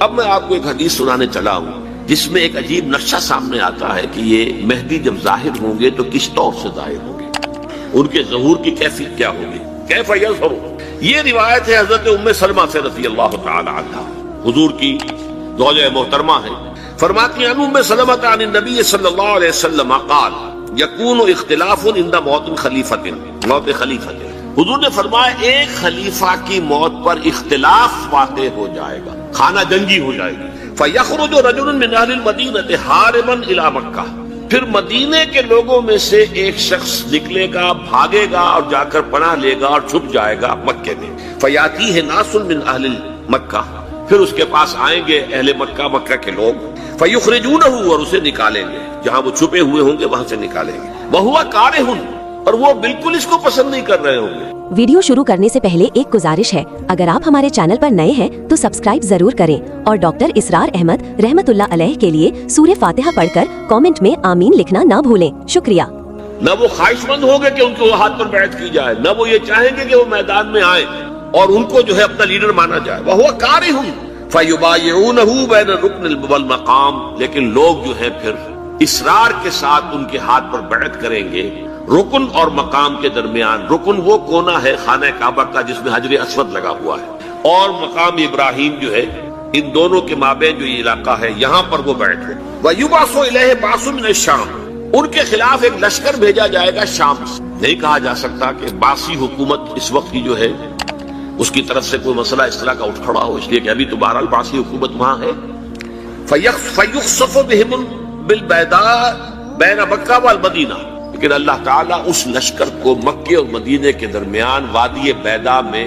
اب میں آپ کو ایک حدیث سنانے چلا ہوں جس میں ایک عجیب نقشہ سامنے آتا ہے کہ یہ مہدی جب ظاہر ہوں گے تو کس طور سے ظاہر ہوں گے، ان کے ظہور کی کیفیت کیا ہوگی، کیف یظہر۔ یہ روایت ہے حضرت ام سلمہ سے رضی اللہ تعالی عنہا، حضور کی زوجہ محترمہ ہے، فرماتی ہیں ام سلمہ عن النبی صلی اللہ علیہ وسلم قال یکون اختلاف عند موت خلیفۃ، موت خلیفۃ، حضور نے فرمایا ایک خلیفہ کی موت پر اختلاف واقع ہو جائے گا، خانہ جنگی ہو جائے گی، فیخرج رجل من اہل المدینہ حاربا الی مکہ، پھر مدینے کے لوگوں میں سے ایک شخص نکلے گا، بھاگے گا اور جا کر پناہ لے گا اور چھپ جائے گا مکے میں، فیاتیہ ناس من اہل مکہ، پھر اس کے پاس آئیں گے اہل مکہ، مکہ کے لوگ، فیخرجونہ، اور اسے نکالیں گے، جہاں وہ چھپے ہوئے ہوں گے وہاں سے نکالیں گے، وہو کارہ، اور وہ بالکل اس کو پسند نہیں کر رہے ہوں گے۔ ویڈیو شروع کرنے سے پہلے ایک گزارش ہے، اگر آپ ہمارے چینل پر نئے ہیں تو سبسکرائب ضرور کریں اور ڈاکٹر اسرار احمد رحمت اللہ علیہ کے لیے سورہ فاتحہ پڑھ کر کامنٹ میں آمین لکھنا نہ بھولیں، شکریہ۔ نہ وہ خواہش مند ہوں گے کہ ان کے ہاتھ پر بیعت کی جائے، نہ وہ یہ چاہیں گے کہ وہ میدان میں آئیں اور ان کو جو ہے اپنا لیڈر مانا جائے، وہو کارہ فیبایعونہ بین الرکن والمقام، لیکن لوگ جو ہے پھر اصرار کے ساتھ ان کے ہاتھ پر بیعت کریں گے رکن اور مقام کے درمیان۔ رکن وہ کونا ہے خانہ کعبہ کا جس میں حجر اسود لگا ہوا ہے، اور مقام ابراہیم جو ہے، ان دونوں کے مابین جو یہ علاقہ ہے یہاں پر وہ بیعت ہو۔ وَيُبْعَثُ إِلَيْهِ بَعْثٌ مِنَ الشَّامِ، ان کے خلاف ایک لشکر بھیجا جائے گا شام سے۔ نہیں کہا جا سکتا کہ باسی حکومت اس وقت کی جو ہے اس کی طرف سے کوئی مسئلہ اس طرح کا اٹھ کھڑا ہو، اس لیے کہ ابھی تو بہرحال باسی حکومت وہاں ہے۔ فَيُخْسَفُ بِهِمْ بِالْبَيْضَاءِ بَيْنَ مَكَّةَ وَالْمَدِينَةِ، لیکن اللہ تعالیٰ اس لشکر کو مکے اور مدینے کے درمیان وادی بیضاء میں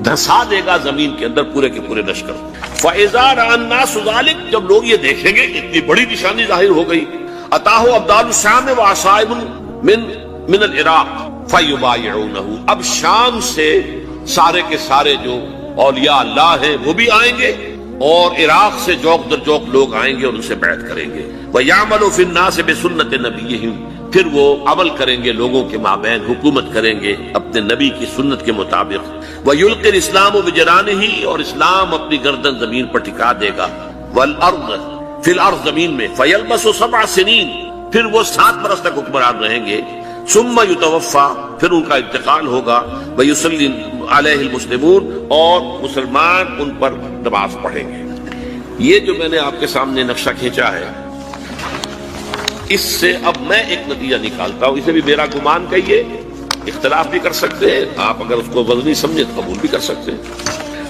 دھسا دے گا، زمین کے اندر پورے کے پورے لشکر۔ فَإِذَا رَأَى النَّاسُ ذَلِكَ، جب لوگ یہ دیکھیں گے اتنی بڑی نشانی ظاہر ہو گئی، أَتَاهُ أَبْدَالُ الشَّامِ وَعَصَائِبٌ مِنَ الْعِرَاقِ فَيُبَايِعُونَهُ، اب شام سے سارے کے سارے جو اولیاء اللہ ہیں وہ بھی آئیں گے، اور عراق سے جوق در جوق لوگ آئیں گے اور ان سے بیعت کریں گے۔ وَيَعْمَلُ فِي النَّاسِ بِسُنَّةِ نَبِيِّهِمْ، پھر وہ عمل کریں گے لوگوں کے مابین، حکومت کریں گے اپنے نبی کی سنت کے مطابق۔ وَيُلْقِي الْإِسْلَامُ بِجَنَانِهِ، اور اسلام اپنی گردن زمین پر ٹکا دے گا، وَالْأَرْضِ فِي الْأَرْضِ، زمین میں، فَيَلْبَسُ 7 سنین، پھر وہ 7 برس تک حکمران رہیں گے، ثُمَّ يُتَوَفَّى، پھر ان کا انتقال ہوگا، وَيُصَلِّي عَلَيْهِ الْمُسْلِمُونَ، اور مسلمان ان پر نماز پڑھیں گے۔ یہ جو میں نے آپ کے سامنے نقشہ کھینچا ہے، اس سے اب میں ایک نتیجہ نکالتا ہوں، اسے بھی میرا گمان کہیے، اختلاف بھی کر سکتے ہیں آپ، اگر اس کو وزنی سمجھے تو قبول بھی کر سکتے ہیں۔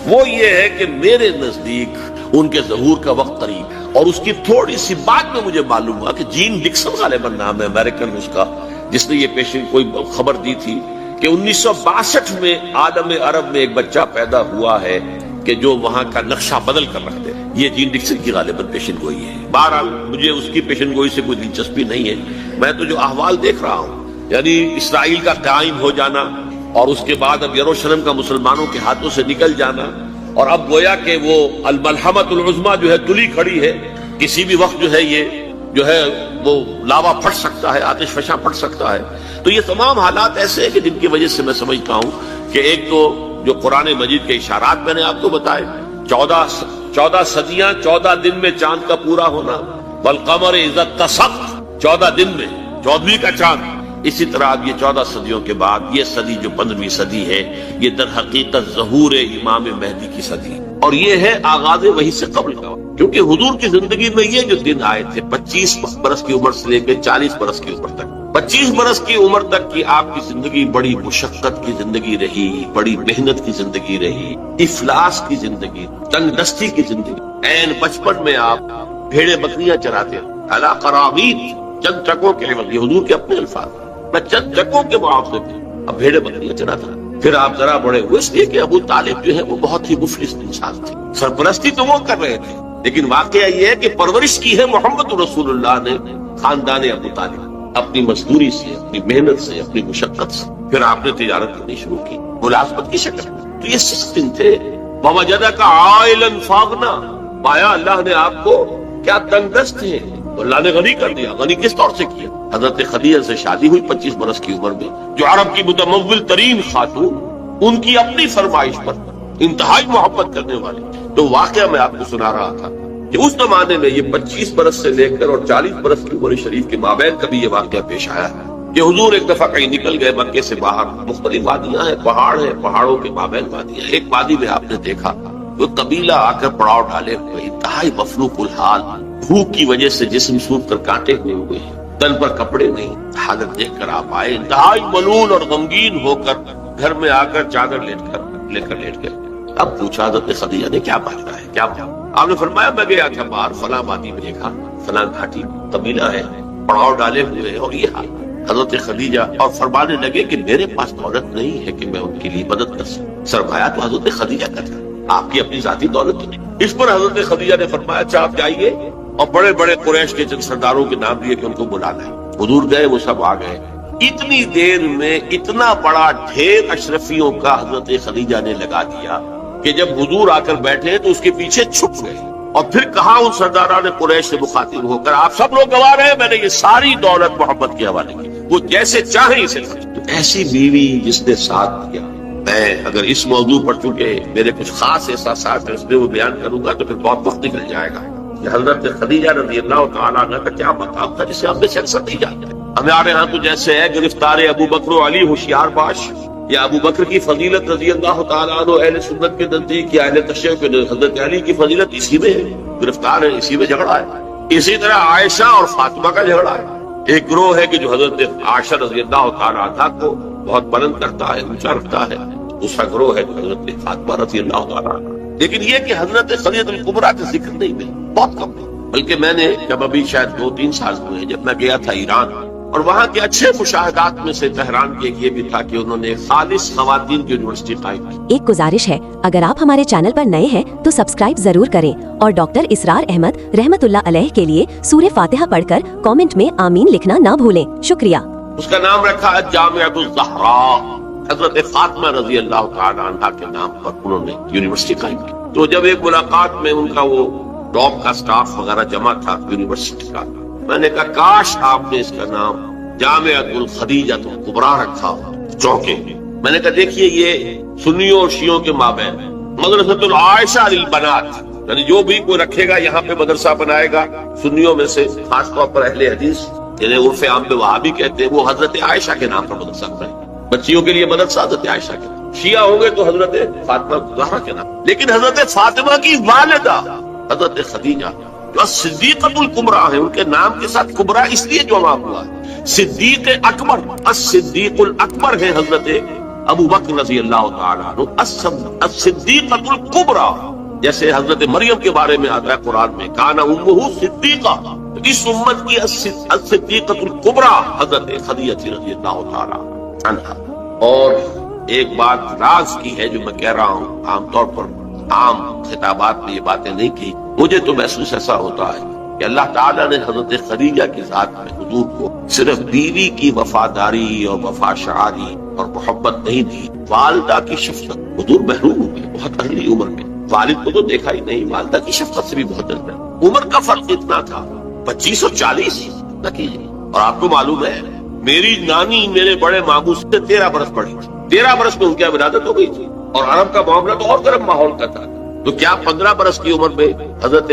وہ یہ ہے کہ میرے نزدیک ان کے ظہور کا وقت قریب ہے، اور اس کی تھوڑی سی بات میں مجھے معلوم ہوا کہ جین ڈکسن غالباً نام ہے امریکن اس کا، جس نے یہ پیشن کوئی خبر دی تھی کہ 1962 میں عالم عرب میں ایک بچہ پیدا ہوا ہے کہ جو وہاں کا نقشہ بدل کر رکھ دے۔ یہ جین ڈکسن کی غالباً پیشن گوئی ہے، بہرحال مجھے اس کی پیشن گوئی سے کوئی دلچسپی نہیں ہے، میں تو جو احوال دیکھ رہا ہوں، یعنی اسرائیل کا قائم ہو جانا، اور اس کے بعد اب یروشلم کا مسلمانوں کے ہاتھوں سے نکل جانا، اور اب گویا کہ وہ الملحمۃ العظمیٰ جو ہے تلی کھڑی ہے، کسی بھی وقت جو ہے یہ جو ہے وہ لاوا پھٹ سکتا ہے، آتش فشاں پھٹ سکتا ہے۔ تو یہ تمام حالات ایسے ہیں کہ جن کی وجہ سے میں سمجھتا ہوں کہ ایک تو جو قرآن مجید کے اشارات میں نے آپ کو بتائے، 14 صدیاں، 14 دن میں چاند کا پورا ہونا، والقمر اذا اتسق، 14 دن میں 14ویں کا چاند، اسی طرح اب یہ 14 صدیوں کے بعد یہ صدی جو 15ویں صدی ہے، یہ در حقیقت ظہور امام مہدی کی صدی، اور یہ ہے آغاز وحی سے قبل کا، کیونکہ حضور کی زندگی میں یہ جو دن آئے تھے 25 برس کی عمر سے لے کے 40 برس کی عمر تک، 25 برس کی عمر تک کی آپ کی زندگی بڑی مشقت کی زندگی رہی، بڑی محنت کی زندگی رہی، افلاس کی زندگی، تنگ دستی کی زندگی۔ این بچپن میں آپ بھیڑے بکریاں چراتے علی قرابیط، چند ٹکوں کے عوض، یہ حضور کے اپنے الفاظ، میں چند ٹکوں کے معاوضے پہ اب بھیڑے بکریاں چراتا۔ پھر آپ ذرا بڑے ہوئے، اس لیے کہ ابو طالب جو ہے وہ بہت ہی مفلس انسان تھے، سرپرستی تو وہ کر رہے تھے، لیکن واقعہ یہ ہے کہ پرورش کی ہے محمد رسول اللہ نے خاندان ابو طالب، اپنی مزدوری سے، اپنی محنت سے، اپنی مشقت سے۔ پھر آپ نے تجارت کرنی شروع کی ملازمت کی شکل میں، تو یہ 6 دن تھے۔ وَوَجَدَكَ عَائِلًا فَأَغْنَىٰ، پایا اللہ نے آپ کو کیا تنگ دست تھے، تو اللہ نے غنی کر دیا۔ غنی کس طور سے کیا؟ حضرت خدیجہ سے شادی ہوئی 25 برس کی عمر میں، جو عرب کی متمول ترین خاتون، ان کی اپنی فرمائش پر انتہائی محبت کرنے والی، تو واقعہ میں آپ کو سنا رہا تھا کہ اس زمانے میں یہ 25 برس سے لے کر اور 40 برس کی عمر شریف کے مابین کبھی یہ واقعہ پیش آیا ہے کہ حضور ایک دفعہ کہیں نکل گئے مکے سے باہر. مختلف وادیاں ہیں، پہاڑ ہیں، پہاڑوں کے مابین وادیاں. ایک وادی میں آپ نے دیکھا وہ قبیلہ آ کر پڑاؤ ڈالے ہوئے، انتہائی مفلوق الحال، بھوک کی وجہ سے جسم سوکھ کر کانٹے ہوئے ہیں، تن پر کپڑے نہیں. حالت دیکھ کر آپ آئے، انتہائی ملول اور غمگین ہو کر گھر میں آ کر چادر لے کر لیٹ گئے. اب پوچھا حضرت خدیجہ نے کیا ماجرا ہے، کیا بات؟ آپ نے فرمایا میں گیا تھا باہر فلاں وادی میں، دیکھا فلاں گھاٹی قبیلہ ہے، پڑاؤ ڈالے ہوئے اور یہ حال. حضرت خدیجہ اور فرمانے لگے کہ میرے پاس دولت نہیں ہے کہ میں ان کے لیے مدد کر سکوں. سرمایہ تو حضرت خدیجہ کا تھا، آپ کی اپنی ذاتی دولت تو نہیں. اس پر حضرت خدیجہ نے فرمایا اچھا آپ جائیے اور بڑے بڑے قریش کے چند سرداروں کے نام دیے کہ ان کو بلانا ہے. حضور گئے، وہ سب آ گئے. اتنی دیر میں اتنا بڑا ڈھیر اشرفیوں کا حضرت خدیجہ نے لگا دیا کہ جب حضور آ کر بیٹھے تو اس کے پیچھے چھپ گئے اور پھر کہا ان سرداران قریش سے مخاطب ہو کر آپ سب لوگ گواہ ہیں میں نے یہ ساری دولت محمد کے حوالے کی، وہ جیسے چاہیں اسے خرچ. تو ایسی بیوی جس نے ساتھ دیا. میں اگر اس موضوع پر چونکہ میرے کچھ خاص احساسات ہیں اس میں وہ بیان کروں گا تو پھر بہت وقت نکل جائے گا. کہ حضرت خدیجہ رضی اللہ تعالیٰ عنہ کا کیا مقام تھا جسے ہم میں سے اکثر نہیں جانتے. ہمارے ہاں تو جیسے ہے گرفتار ابو بکر و علی ہوشیار باش، یا ابو بکر کی فضیلت رضی اللہ تعالیٰ عنہ اہل سنت کے نزدیک یا اہل تشیع کے حضرت علی کی فضیلت اسی میں ہے، گرفتار ہے، اسی میں جھگڑا ہے. اسی طرح عائشہ اور فاطمہ کا جھگڑا ہے. ایک گروہ ہے کہ جو حضرت عائشہ رضی اللہ تعالیٰ عنہ کو بہت بلند کرتا ہے، اونچا رکھتا ہے. دوسرا گروہ ہے جو حضرت فاطمہ رضی اللہ تعالیٰ عنہ. لیکن یہ کہ حضرت خدیجہ الکبریٰ کا ذکر نہیں ملا، بہت کم ہے. بلکہ میں نے جب ابھی شاید 2-3 سال ہوئے جب میں گیا تھا ایران، اور وہاں کے اچھے مشاہدات میں سے تہران کے یہ بھی تھا کہ انہوں نے خالص خواتین کی یونیورسٹی قائم کی. ایک گزارش ہے، اگر آپ ہمارے چینل پر نئے ہیں تو سبسکرائب ضرور کریں اور ڈاکٹر اسرار احمد رحمت اللہ علیہ کے لیے سورہ فاتحہ پڑھ کر کامنٹ میں آمین لکھنا نہ بھولیں. شکریہ. اس کا نام رکھا ہے جامعۃ الزہراء. حضرت فاطمہ رضی اللہ تعالی عنہا کے نام پر انہوں نے یونیورسٹی قائم کی. تو جب ایک ملاقات میں ان کا وہ ڈاپ کا سٹاف وغیرہ جمع تھا یونیورسٹی کا، میں نے کہا کاش آپ نے اس کا نام جامعۃ الخدیجہ الکبریٰ رکھا ہو. چونکے میں نے کہا دیکھیے یہ سنیوں اور شیعوں کے مابین مدرسۃ العائشہ للبنات، یعنی جو بھی کوئی رکھے گا یہاں پہ مدرسہ بنائے گا سنیوں میں سے خاص طور پر اہل حدیث جنہیں عرف عام میں وہابی کہتے ہیں، وہ حضرت عائشہ کے نام پر مدرسہ بنائے گا. بچیوں کے لیے مدرسہ حضرت عائشہ کے نام، شیعہ ہوں گے تو حضرت فاطمہ زہرا کے نام. لیکن حضرت فاطمہ کی والدہ حضرت خدیجہ جو صدیقۃ الکبریٰ ہے، ان کے نام کے ساتھ کبریٰ اس لیے جمع ہوا ہے. صدیق اکبر، الصدیق الاکبر ہے حضرت ابو بکر رضی اللہ تعالیٰ عنہ. الصدیقۃ الکبریٰ جیسے حضرت مریم کے بارے میں آتا ہے قرآن میں کان امہ صدیقہ، اس امت کی الصدیقۃ الکبریٰ حضرت خدیجہ رضی اللہ تعالیٰ عنہا. اور ایک بات راز کی ہے جو میں کہہ رہا ہوں، عام طور پر عام خطابات میں یہ باتیں نہیں کی. مجھے تو محسوس ایسا ہوتا ہے کہ اللہ تعالیٰ نے حضرت خدیجہ کی ذات میں حضور کو صرف بیوی کی وفاداری اور وفا شعاری اور محبت نہیں دی، والدہ کی شفقت. حضور محروم ہوئے بہت ارلی عمر میں، والد کو تو دیکھا ہی نہیں، والدہ کی شفقت سے بھی بہت ڈرتا. عمر کا فرق اتنا تھا 25 اور 40 نہ کیجیے. اور آپ کو معلوم ہے میری نانی میرے بڑے ماموں سے 13 برس بڑی تھی. 13 برس میں ان کی ولادت ہو گئی تھی اور عرب کا معاملہ تو اور گرم ماحول کا تھا. تو کیا 15 برس کی عمر میں حضرت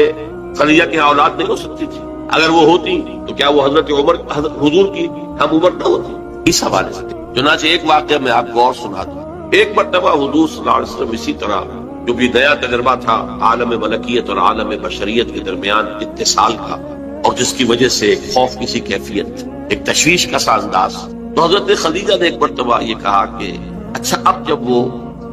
خدیجہ کی اولاد نہیں ہو سکتی تھی؟ اگر وہ ہوتی تو کیا وہ حضرت عمر حضور کی ہم عمر نہ ہوتی؟ اس حوالے سے چنانچہ ایک واقعہ میں آپ کو اور سنا دوں. ایک مرتبہ حضور صلی اللہ علیہ وسلم اسی طرح جو بھی نیا تجربہ تھا عالم ملکیت اور عالم بشریت کے درمیان اتصال کا، اور جس کی وجہ سے ایک خوف کسی کیفیت، ایک تشویش کا سا انداز، تو حضرت خدیجہ نے ایک مرتبہ یہ کہا کہ اچھا اب جب وہ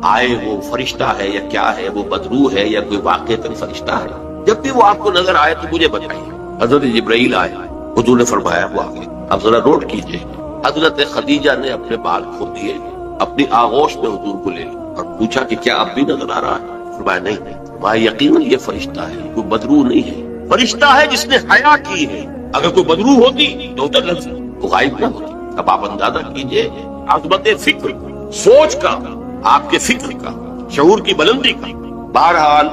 آئے وہ فرشتہ ہے یا کیا ہے، وہ بدروح ہے یا کوئی واقعتاً فرشتہ ہے، جب بھی وہ آپ کو نظر آئے تو مجھے بتائیے. حضرت جبرائیل آئے، حضور نے فرمایا وہ آگے اب ذرا نوٹ کیجئے. حضرت خدیجہ نے اپنے بال کھول دیے، اپنی آغوش میں حضور کو لے لی اور پوچھا کہ کیا اب بھی نظر آ رہا ہے؟ فرمایا نہیں. فرمایا یقیناً یہ فرشتہ ہے، کوئی بدروح نہیں ہے. فرشتہ ہے جس نے حیا کی ہے. اگر کوئی بدروح ہوتی تو ادھر لفظ وہ غائب نہ ہوتی. اب آپ اندازہ کیجئے عظمت فکر، سوچ کا، آپ کے فکر کا، شعور کی بلندی کا. بہرحال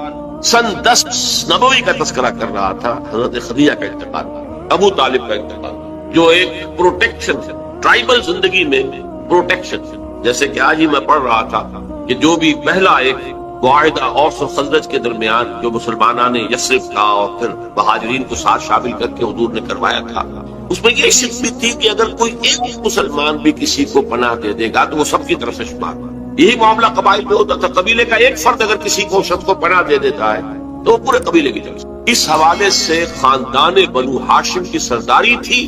سن 10 نبوی کا تذکرہ کر رہا تھا. حضرت خدیجہ کا انتقال، ابو طالب کا انتقال، جو ایک پروٹیکشن ہے ٹرائبل زندگی میں، پروٹیکشن. جیسے کہ آج ہی میں پڑھ رہا تھا کہ جو بھی پہلا ایک معاہدہ اوس اور خزرج کے درمیان جو مسلمانان یثرب تھا اور پھر مہاجرین کو ساتھ شامل کر کے حضور نے کروایا تھا، اس میں یہ شرط بھی تھی کہ اگر کوئی ایک مسلمان بھی کسی کو پناہ دے دے گا تو وہ سب کی طرف سے شمار۔ یہی معاملہ قبائل میں ہوتا تھا، قبیلے کا ایک فرد اگر کسی کو شخص کو پناہ دے دیتا ہے تو وہ پورے قبیلے کی طرف سے۔ اس حوالے سے خاندان بنو ہاشم کی سرداری تھی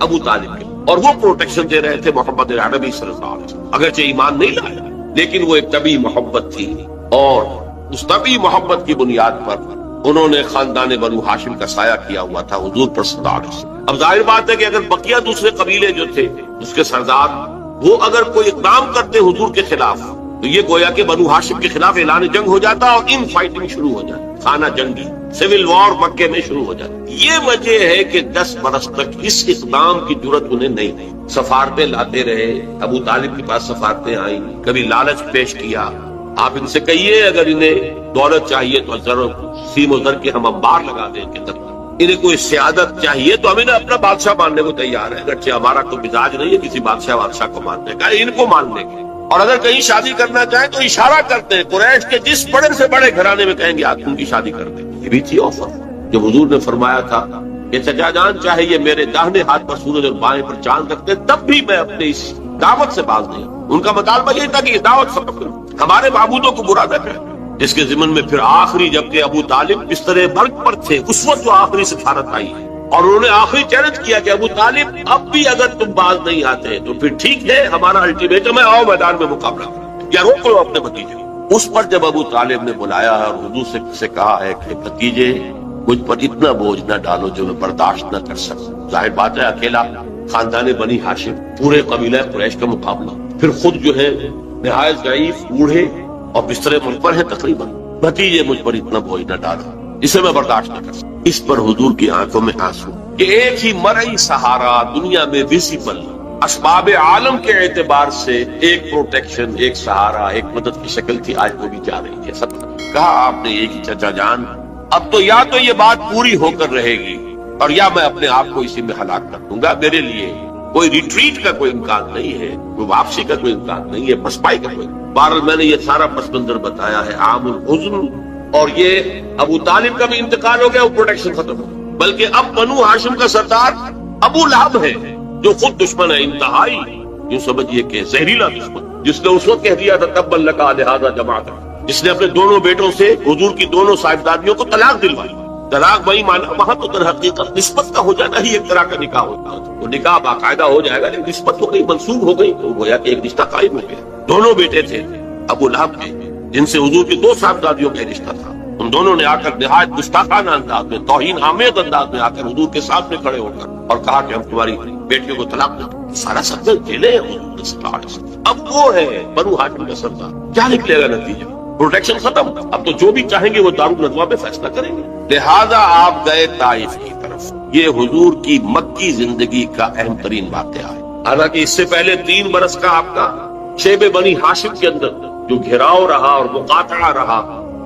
ابو طالب کی، اور وہ پروٹیکشن دے رہے تھے محمد عربی صلی اللہ علیہ وسلم، اگرچہ ایمان نہیں لایا لیکن وہ ایک طبی محبت تھی، اور اس طبی محبت کی بنیاد پر انہوں نے خاندان بنو ہاشم کا سایہ کیا ہوا تھا حضور پر صلی اللہ علیہ وسلم۔ اب ظاہر بات ہے کہ اگر بقیہ دوسرے قبیلے جو تھے اس کے سردار وہ اگر کوئی اقدام کرتے حضور کے خلاف تو یہ گویا کہ بنو ہاشم کے خلاف اعلان جنگ ہو جاتا اور ان فائٹنگ شروع ہو جاتی، خانہ جنگی سول وار مکے میں شروع ہو جاتی۔ یہ وجہ ہے کہ 10 برس تک اس اقدام کی جرت انہیں نہیں، سفارتیں لاتے رہے، ابو طالب کے پاس سفارتیں آئیں، کبھی لالچ پیش کیا، آپ ان سے کہیے اگر انہیں دولت چاہیے تو ضرور سیم و زر کے ہم انبار لگا دیں کہ تک، انہیں کوئی سیادت چاہیے تو ہم انہیں اپنا بادشاہ ماننے کو تیار ہے، اگرچہ ہمارا کوئی مزاج نہیں ہے کسی بادشاہ کو ماننے کا، ان کو مان لیں گے، اور اگر کہیں شادی کرنا چاہیں تو اشارہ کرتے ہیں قریش کے جس بڑے سے بڑے گھرانے میں کہیں گے آپ ان کی شادی کر دیں۔ یہ بھی تھی آفر جب حضور نے فرمایا تھا کہ چچا جان چاہے یہ میرے داہنے ہاتھ پر سورج اور بائیں پر چاند رکھتے تب بھی میں اپنے اس دعوت سے باز نہیں۔ ان کا مطالبہ یہ تھا کہ یہ دعوت ختم کرو، ہمارے معبودوں کو برا نہ کریں، جس کے ضمن میں پھر آخری جبکہ ابو طالب بستر مرگ پر تھے اس وقت جو آخری سفارت آئی ہے، اور انہوں نے آخری چیلنج کیا کہ ابو طالب اب بھی اگر تم باز نہیں آتے تو پھر ٹھیک ہے، ہمارا الٹیمیٹم ہے، آؤ میدان میں مقابلہ کرو یا روک لو اپنے بھتیجے۔ اس پر جب ابو طالب نے بلایا اور حضور سے کہا ہے کہ بھتیجے مجھ پر اتنا بوجھ نہ ڈالو جو میں برداشت نہ کر سکوں، ظاہر بات ہے اکیلا خاندان بنی ہاشم پورے قبیلہ قریش کا مقابلہ، پھر خود جو ہے نہایت ضعیف بوڑھے اور بستر ملک پر ہے تقریباً، بھتیجے مجھ پر اتنا بوجھ نہ ڈالو، اسے میں برداشت نہ کر سکتا۔ اس پر حضور کی آنکھوں میں آنسو کہ ایک ہی مرئی سہارا دنیا میں ویزیبل اسباب عالم کے اعتبار سے ایک پروٹیکشن، ایک سہارا، ایک مدد کی شکل تھی، آج وہ بھی جا رہی ہے۔ سب کہا آپ نے ایک ہی چچا جان، اب تو یا تو یہ بات پوری ہو کر رہے گی اور یا میں اپنے آپ کو اسی میں ہلاک کر دوں گا، میرے لیے کوئی ریٹریٹ کا کوئی امکان نہیں ہے، کوئی واپسی کا کوئی امکان نہیں ہے، پسپائی کا کوئی۔ بہرحال میں نے یہ سارا پس منظر بتایا ہے عام الحزن، اور یہ ابو طالب کا بھی انتقال ہو گیا، وہ پروٹیکشن ختم ہو گیا، بلکہ اب بنو ہاشم کا سردار ابو لہب ہے جو خود دشمن ہے انتہائی، یوں سمجھیے کہ زہریلا دشمن، جس نے اس وقت کہہ دیا تھا تبا لکا لہذا جماعت، جس نے اپنے دونوں بیٹوں سے حضور کی دونوں صاحبزادیوں کو طلاق دلوائی۔ طلاق وہی مانا وہاں تو در حقیقت نسبت کا ہو جانا ہی ایک طرح کا نکاح ہوتا ہے، وہ نکاح باقاعدہ ہو جائے گا لیکن نسبت ہو گئی، منسوب ہو گئی، تو گویا کہ ایک رشتہ قائم ہو گیا۔ دونوں بیٹے تھے ابو لہب کے جن سے حضور کی 2 صاحبزادیوں کا رشتہ تھا، ان دونوں نے آ کر نہایت گستاخانہ انداز میں، توہین آمیز انداز میں آ کر حضور کے سامنے کھڑے ہو کر اور کہا کہ ہم تمہاری بیٹیوں کو طلاق دیں۔ سارا سب جیلے ہیں حضور صلی اللہ علیہ وسلم۔ اب وہ ہے بنو ہاشم کا سردار، کیا نکلے گا نتیجہ؟ پروٹیکشن ختم، اب تو جو بھی چاہیں گے وہ دارالندوا میں فیصلہ کریں گے۔ لہذا آپ گئے طائف کی طرف، یہ حضور کی مکی زندگی کا اہم ترین واقعہ ہے۔ حالانکہ اس سے پہلے 3 برس کا آپ کا شیب بنی ہاشم کے اندر جو گھیراؤ رہا اور مقاطعہ رہا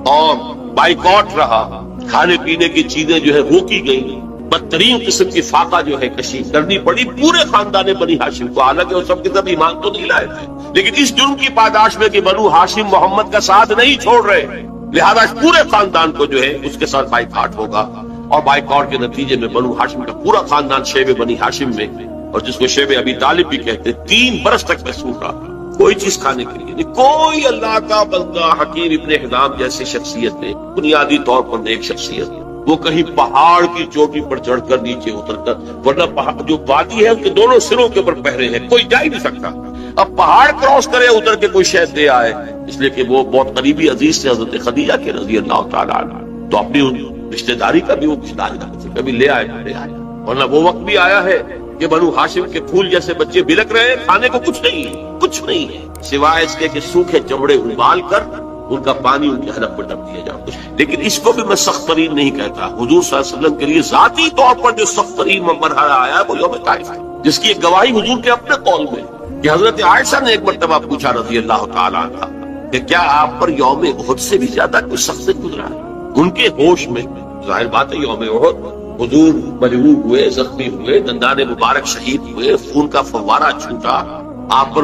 اور بائیکاٹ رہا، کھانے پینے کی چیزیں جو ہے روکی گئیں، بدترین قسم کی فاقہ جو ہے کشی کرنی پڑی پورے خاندان بنی ہاشم کو، حالانکہ وہ سب کے سب ایمان تو نہیں لائے تھے، لیکن اس جرم کی پاداش میں کہ بنو ہاشم محمد کا ساتھ نہیں چھوڑ رہے، لہذا پورے خاندان کو جو ہے اس کے ساتھ بائیکاٹ ہوگا، اور بائیکاٹ کے نتیجے میں بنو ہاشم کا پورا خاندان شیب بنی ہاشم میں، اور جس کو شیب ابی طالب بھی کہتے، 3 برس تک محسوس رہا، کوئی چیز کھانے کے لیے نہیں، کوئی اللہ کا بندہ حکیم ابن حزام جیسی شخصیت ہے، بنیادی طور پر نیک شخصیت، وہ کہیں پہاڑ کی چوٹی پر چڑھ کر نیچے اتر کر، ورنہ پہاڑ جو وادی ہے اس کے دونوں سروں کے اوپر پہرے ہیں، کوئی جا ہی نہیں سکتا، اب پہاڑ کراس کرے اتر کے کوئی شہد دے آئے، اس لیے کہ وہ بہت قریبی عزیز سے حضرت خدیجہ کے رضی اللہ تعالیٰ عنہ، تو اپنی رشتہ داری کا بھی وہ رشتہ داری کبھی لے آئے، ورنہ وہ وقت بھی آیا ہے کہ بنو ہاشم کے پھول جیسے بچے بلک رہے ہیں، کھانے کو کچھ نہیں ہے، کچھ نہیں ہے سوائے اس کے کہ سوکھے چمڑے ابال کر ان کا پانی ان کے حلق پر ڈب دیا جائے۔ لیکن اس کو بھی میں سخت ترین نہیں کہتا، حضور صلی اللہ علیہ وسلم کے لیے ذاتی طور پر جو سخت ترین مرحلہ آیا ہے وہ یوم طائف ہے، جس کی ایک گواہی حضور کے اپنے قول میں کہ حضرت عائشہ نے ایک مرتبہ پوچھا رضی اللہ تعالیٰ عنہ کہ کیا آپ پر یوم احد سے بھی زیادہ کوئی سخت سے گزرا ہے؟ ان کے ہوش میں ظاہر بات ہے یوم احد حضور مجروح ہوئے، زخمی ہوئے، دندان مبارک شہید ہوئے، خون کا فوارہ چھوٹا، آپ پر